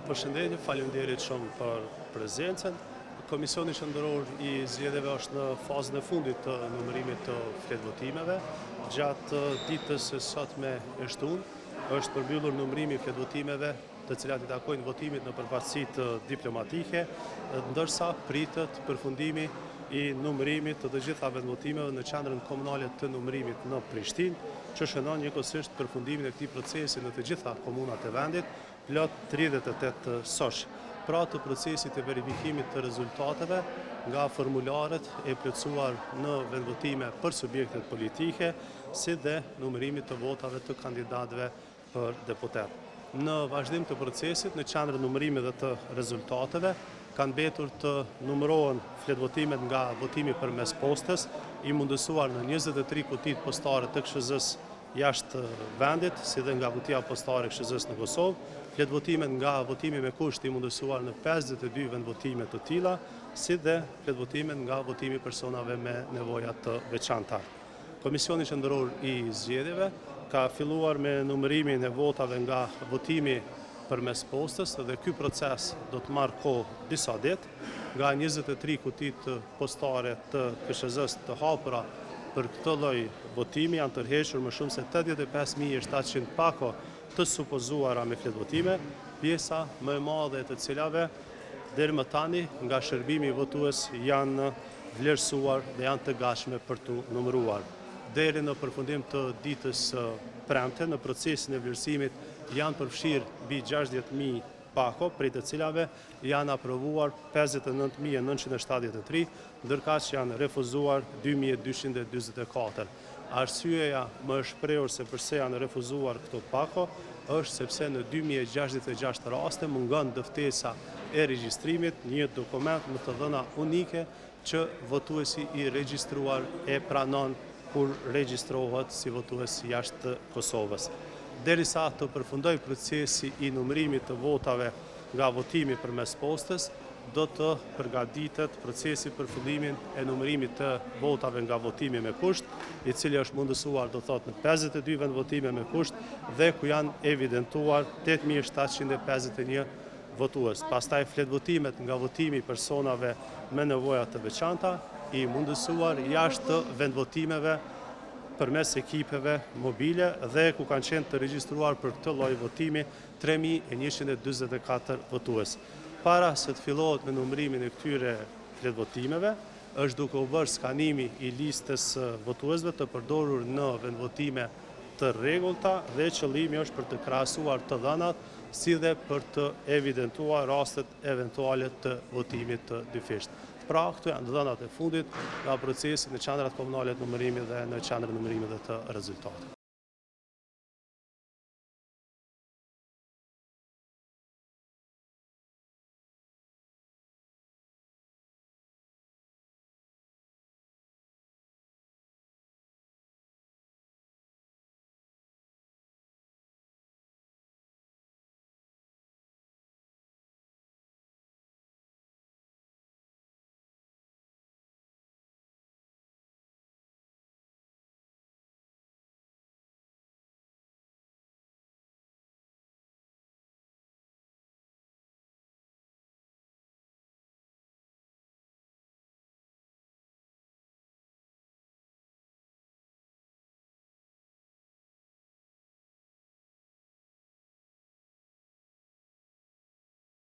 Përshëndetje, faleminderit shumë për prezencën. Komisioni Qendror I Zgjedhjeve është në fazën e fundit të numërimit të fletvotimeve. Gjatë ditës së sotme e shtunë është përmbyllur numërimi I fletvotimeve të cilat I takojnë votimit në përfaqësitë diplomatike, ndërsa pritet përfundimi I numërimit të gjitha vendvotimeve në qendrën komunale të numërimit në Prishtinë, që shënon njëkohësisht përfundimin e këtij procesi në të gjitha komunat e vendit, plot 38 sosh. Pra të procesit të verifikimit të rezultateve nga formularet e plotësuar në vendvotime për subjektet politike, si dhe numërimit të votave të kandidatëve për deputet. Në vazhdim të procesit, në qendrën numërimit dhe të rezultateve, kanë mbetur të numërohen fletvotimet nga votimi përmes postës, I mundësuar në 23 kutit postare të KSZ-s jashtë vendit, si dhe nga kutia postare KSZ-s në Kosovë, fletvotimet nga votimi me kusht I mundësuar në 52 vendvotime të tilla, si dhe fletvotimet nga votimi personave me nevoja të veçanta. Komisioni Qendror I Zgjedhjeve ka filluar me numërimin e votave nga votimi përmes postës dhe ky proces do të marrë kohë disa ditë. Nga 23 kutit postare të KSZ-s të hapura për këtë lloj votimi janë tërhequr më shumë se 85.700 pako të supozuara me fletvotime, pjesa më e madhe të cilave deri më tani nga shërbimi votues janë vlerësuar dhe janë të gatshme për të numëruar. Deri në përfundim të ditës premte, në procesin e vlerësimit janë përfshirë mbi 60.000 pako, prej të cilave janë aprovuar 59.973, ndërkaq janë refuzuar 2.244. Arsyeja më e shprehur se pse janë refuzuar këto pako është sepse në 2066 raste mungon dëftesa e regjistrimit, një dokument më të dhëna unike që votuesi I regjistruar e pranon kur regjistrohet si votues jashtë Kosovës. Derisa të përfundoj procesi I numërimit të votave nga votimi përmes postës, do të përgatitet procesi për fillimin e numërimit të votave nga votimi me kusht, I cili është mundësuar do thot në 52 vendvotime me kusht dhe ku janë evidentuar 8.751 votues. Pastaj fletvotimet nga votimi personave me nevoja të veçanta I mundësuar jashtë vendvotimeve përmes ekipeve mobile dhe ku kanë qenë të regjistruar për këtë lloj votimi 3.144 votues. Para se të fillohet me numërimin e këtyre fletvotimeve, është duke u bërë skanimi I listës votuesve të përdorur në vendvotime të rregullta dhe qëllimi është për të krahasuar të dhënat si dhe për të evidentuar rastet eventuale të votimit të dyfisht. Pra, këto janë dhënat e fundit nga procesi në qendrat komunale të numërimit dhe në qendrën e numërimit dhe të rezultateve.